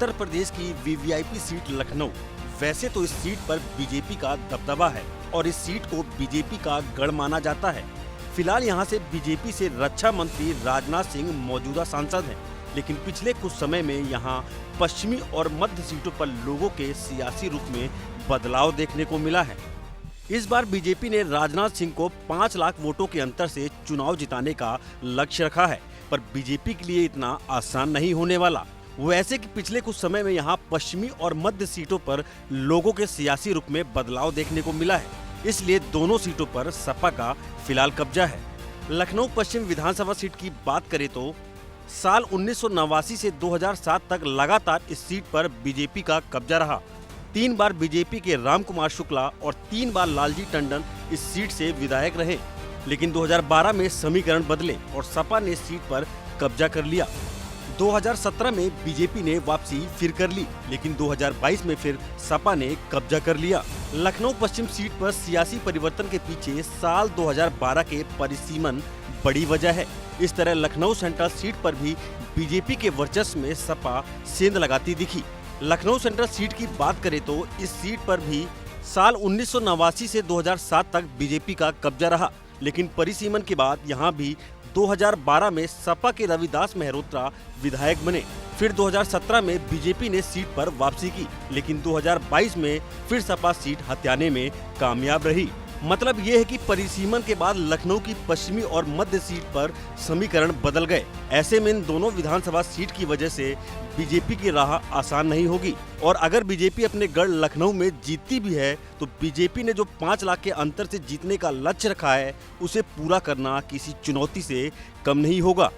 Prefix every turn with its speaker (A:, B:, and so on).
A: उत्तर प्रदेश की VVIP seat Lucknow. वैसे तो इस सीट पर बीजेपी का दबदबा है और इस सीट को बीजेपी का गढ़ माना जाता है। फिलहाल यहां से बीजेपी से रक्षा मंत्री राजनाथ सिंह मौजूदा सांसद हैं, लेकिन पिछले कुछ समय में यहां पश्चिमी और मध्य सीटों पर लोगों के सियासी रुख में बदलाव देखने को मिला है। इस बार बीजेपी ने राजनाथ सिंह को 5 लाख वोटों के अंतर से चुनाव जिताने का लक्ष्य रखा है, पर बीजेपी के लिए इतना आसान नहीं होने वाला। वैसे कि पिछले कुछ समय में यहां पश्चिमी और मध्य सीटों पर लोगों के सियासी रुख में बदलाव देखने को मिला है, इसलिए दोनों सीटों पर सपा का फिलहाल कब्जा है। लखनऊ पश्चिम विधानसभा सीट की बात करें तो साल 1989 से 2007 तक लगातार इस सीट पर बीजेपी का कब्जा रहा। 3 बार बीजेपी के राम कुमार शुक्ला और 3 बार लालजी टंडन इस सीट से विधायक रहे, लेकिन 2012 में समीकरण बदले और सपा ने सीट पर कब्जा कर लिया। 2017 में बीजेपी ने वापसी फिर कर ली, लेकिन 2022 में फिर सपा ने कब्जा कर लिया। लखनऊ पश्चिम सीट पर सियासी परिवर्तन के पीछे साल 2012 के परिसीमन बड़ी वजह है। इस तरह लखनऊ सेंट्रल सीट पर भी बीजेपी के वर्चस्व में सपा सेंध लगाती दिखी। लखनऊ सेंट्रल सीट की बात करें तो इस सीट पर भी साल 1989 से 2007 तक बीजेपी का कब्जा रहा, लेकिन परिसीमन के बाद यहां भी 2012 में सपा के रविदास मेहरोत्रा विधायक बने। फिर 2017 में बीजेपी ने सीट पर वापसी की, लेकिन 2022 में फिर सपा सीट हथियाने में कामयाब रही। मतलब ये है कि परिसीमन के बाद लखनऊ की पश्चिमी और मध्य सीट पर समीकरण बदल गए। ऐसे में इन दोनों विधानसभा सीट की वजह से बीजेपी की राह आसान नहीं होगी, और अगर बीजेपी अपने गढ़ लखनऊ में जीतती भी है तो बीजेपी ने जो 5 लाख के अंतर से जीतने का लक्ष्य रखा है उसे पूरा करना किसी चुनौती से कम नहीं होगा।